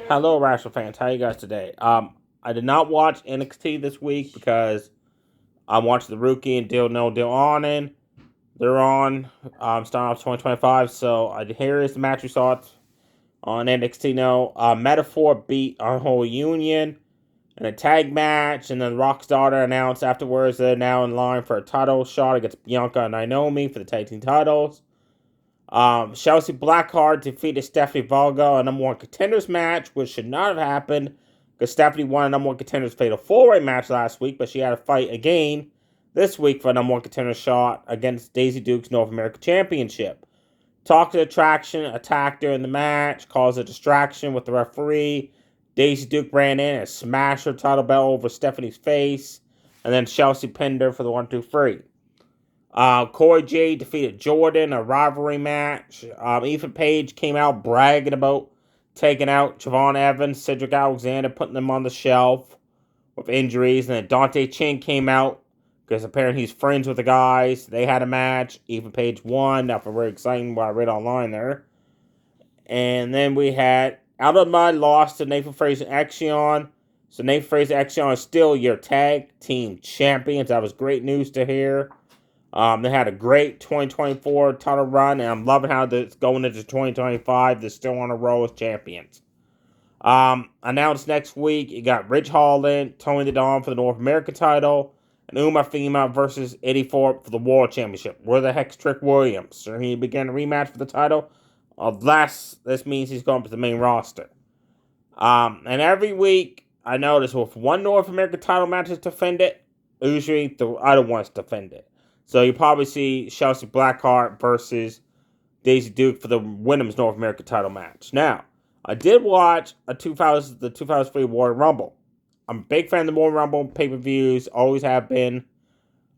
Hello, Rational fans. How you guys today? I did not watch NXT this week because I watched the Rookie and Deal No Deal On in. They're on starting off 2025. So here is the match we saw on NXT. No, Metaphor beat Unholy Union in a tag match, and then Rock's daughter announced afterwards they're now in line for a title shot against Bianca and Naomi for the tag team titles. Chelsea Blackheart defeated Stephanie Vega in a number one contenders match, which should not have happened because Stephanie won a number one contenders fatal four-way match last week, but she had to fight again this week for a number one contender shot against Daisy Duke's North American Championship. Toxic Attraction attacked her in the match, caused a distraction with the referee. Daisy Duke ran in and smashed her title belt over Stephanie's face, and then Chelsea pinned her for the 1-2-3. Corey J defeated Jordan, a rivalry match. Ethan Page came out bragging about taking out Javon Evans, Cedric Alexander, putting them on the shelf with injuries. And then Dante Chin came out because apparently he's friends with the guys. They had a match. Ethan Page won. That was very exciting what I read online there. And then we had Out of My loss to Nathan Fraser and Axion. So Nathan Fraser and Axion is still your tag team champions. That was great news to hear. They had a great 2024 title run, and I'm loving how it's going into 2025. They're still on a roll as champions. Announced next week, you got Rich Holland, Tony the Dawn for the North American title, and Uma Fima versus Eddie Thorpe for the World Championship. Where the heck's Trick Williams? So he began a rematch for the title, unless this means he's going to the main roster. And every week, I notice with one North American title match is defended, usually the other one's defended. So you probably see Chelsea Blackheart versus Daisy Duke for the Women's North American title match. Now, I did watch the 2003 Royal Rumble. I'm a big fan of the Royal Rumble pay-per-views, always have been,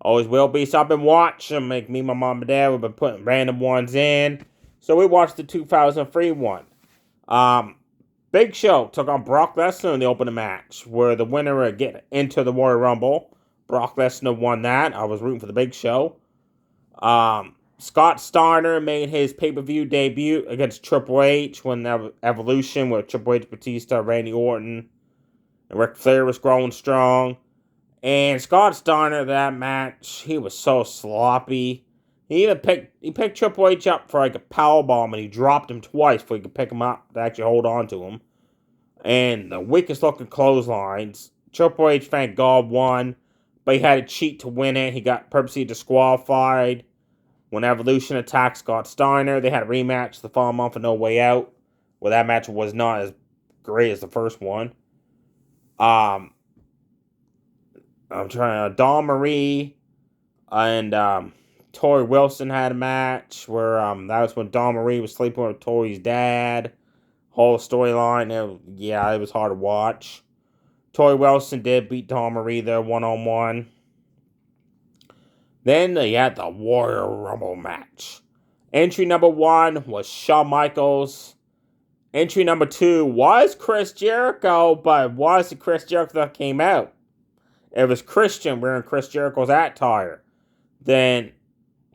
always will be. So I've been watching, me and my mom and dad, we've been putting random ones in. So we watched the 2003 one. Big Show took on Brock Lesnar in the opening match, where the winner would get into the Royal Rumble. Brock Lesnar won that. I was rooting for the Big Show. Scott Steiner made his pay-per-view debut against Triple H when Evolution with Triple H, Batista, Randy Orton, and Ric Flair was growing strong. And Scott Steiner, that match, he was so sloppy. He picked Triple H up for like a powerbomb, and he dropped him twice before he could pick him up to actually hold on to him. And the weakest looking clotheslines. Triple H, thank God, won. But he had to cheat to win it. He got purposely disqualified. When Evolution attacked Scott Steiner, they had a rematch the following month for No Way Out. Well, that match was not as great as the first one. I'm trying to. Dawn Marie and Tori Wilson had a match where that was when Dawn Marie was sleeping with Tori's dad. Whole storyline, it was hard to watch. Tori Wilson did beat Dawn Marie there one-on-one. Then they had the Royal Rumble match. Entry number 1 was Shawn Michaels. Entry number 2 was Chris Jericho, but was it Chris Jericho that came out? It was Christian wearing Chris Jericho's attire. Then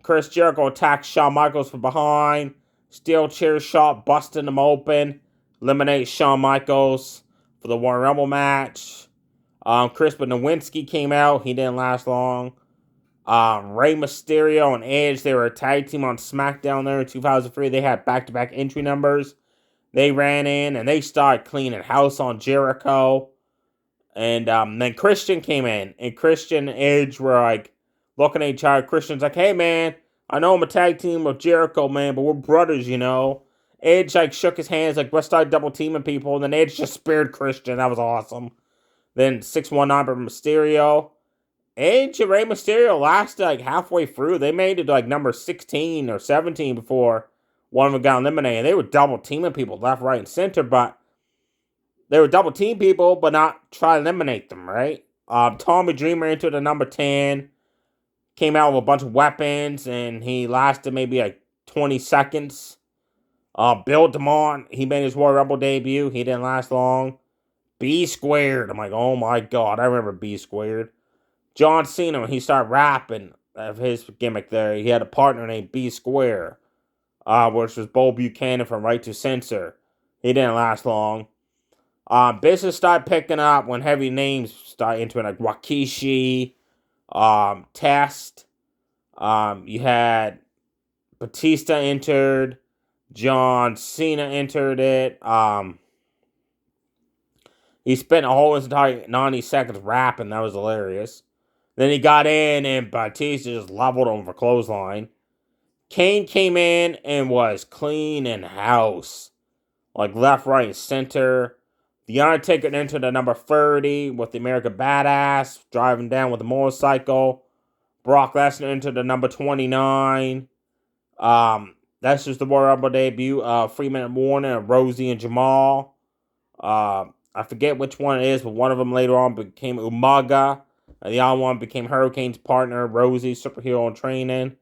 Chris Jericho attacked Shawn Michaels from behind. Steel chair shot, busting him open. Eliminate Shawn Michaels for the Royal Rumble match. Chris Nowinski came out. He didn't last long. Rey Mysterio and Edge, they were a tag team on SmackDown there in 2003. They had back-to-back entry numbers. They ran in and they started cleaning house on Jericho. And then Christian came in. And Christian and Edge were like looking at each other. Christian's like, hey man, I know I'm a tag team with Jericho, man, but we're brothers, you know. Edge like shook his hands like let's start double teaming people. And then Edge just speared Christian. That was awesome. Then 619 for Mysterio. Edge and Rey Mysterio lasted like halfway through. They made it like number 16 or 17 before one of them got eliminated. They were double teaming people left, right, and center, but they were double team people, but not try to eliminate them, right? Tommy Dreamer entered the number 10, came out with a bunch of weapons, and he lasted maybe like 20 seconds. Bill DeMont, he made his Royal Rumble debut. He didn't last long. B Squared. I'm like, oh my God, I remember B Squared. John Cena, when he started rapping of his gimmick there, he had a partner named B Square, which was Bo Buchanan from Right to Censor. He didn't last long. Business started picking up when heavy names started entering, like Rikishi, Test. You had Batista entered, John Cena entered it. He spent a whole entire 90 seconds rapping. That was hilarious. Then he got in and Batista just leveled him for clothesline. Kane came in and was clean in house. Like left, right, and center. The Undertaker entered the number 30 with the American Badass driving down with a motorcycle. Brock Lesnar entered the number 29. That's just the Royal Rumble debut. 3-minute warning of Rosie and Jamal. I forget which one it is, but one of them later on became Umaga. And the other one became Hurricane's partner, Rosie, superhero in training.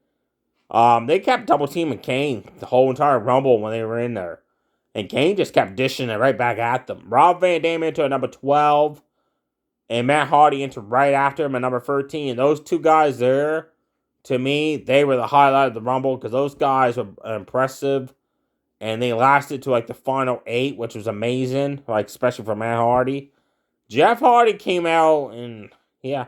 They kept double teaming Kane the whole entire Rumble when they were in there. And Kane just kept dishing it right back at them. Rob Van Dam entered number 12. And Matt Hardy entered right after him at number 13. And those two guys there, to me, they were the highlight of the Rumble because those guys were impressive. And they lasted to like the final 8, which was amazing. Like, especially for Matt Hardy. Jeff Hardy came out and, yeah.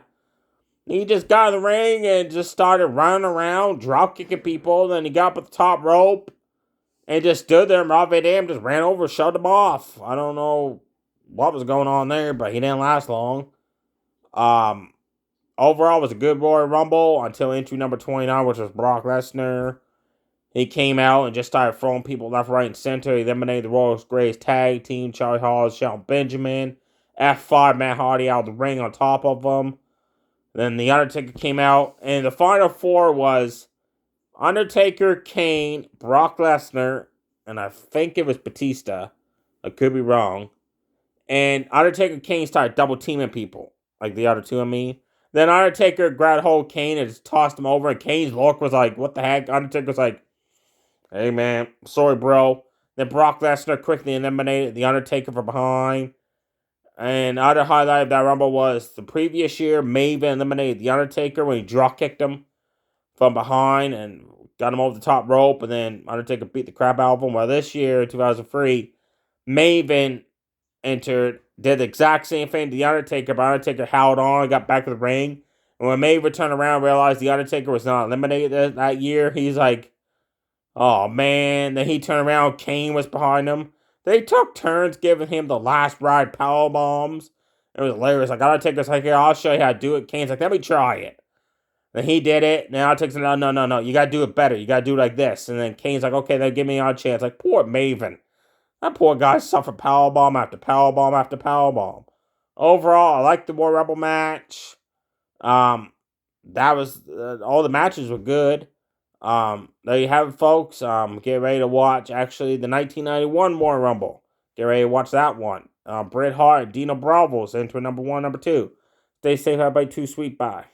He just got in the ring and just started running around, drop kicking people. Then he got up at the top rope. And just stood there, and Rob Van Dam just ran over, shoved him off. I don't know what was going on there, but he didn't last long. Overall, it was a good Royal Rumble until entry number 29, which was Brock Lesnar. He came out and just started throwing people left, right, and center. He eliminated the Royal Greatest Tag Team, Charlie Hall, Shelton Benjamin. F5 Matt Hardy out of the ring on top of him. Then The Undertaker came out, and the final 4 was Undertaker, Kane, Brock Lesnar, and I think it was Batista. I could be wrong. And Undertaker, Kane started double teaming people. Like the other two, I mean. Then Undertaker grabbed hold of Kane and just tossed him over. And Kane's look was like, what the heck? Undertaker was like, hey man, sorry bro. Then Brock Lesnar quickly eliminated the Undertaker from behind. And other highlight of that Rumble was the previous year, Maven eliminated the Undertaker when he drop kicked him from behind and got him over the top rope, and then Undertaker beat the crap out of him. Well, this year, 2003, Maven entered, did the exact same thing to the Undertaker, but Undertaker held on and got back to the ring. And when Maven turned around and realized the Undertaker was not eliminated that year, he's like, oh man. Then he turned around, Kane was behind him. They took turns giving him the last ride power bombs. It was hilarious. Like, Undertaker's like, here, I'll show you how to do it. Kane's like, let me try it. Then he did it. Now it takes no. You gotta do it better. You gotta do it like this. And then Kane's like, okay, then give me our chance. Like, poor Maven. That poor guy suffered powerbomb after powerbomb after powerbomb. Overall, I liked the Royal Rumble match. That was all the matches were good. There you have it, folks. Get ready to watch actually the 1991 Royal Rumble. Get ready to watch that one. Bret Hart and Dino Bravo's into number 1, number 2. Stay safe, everybody. Too sweet. Bye.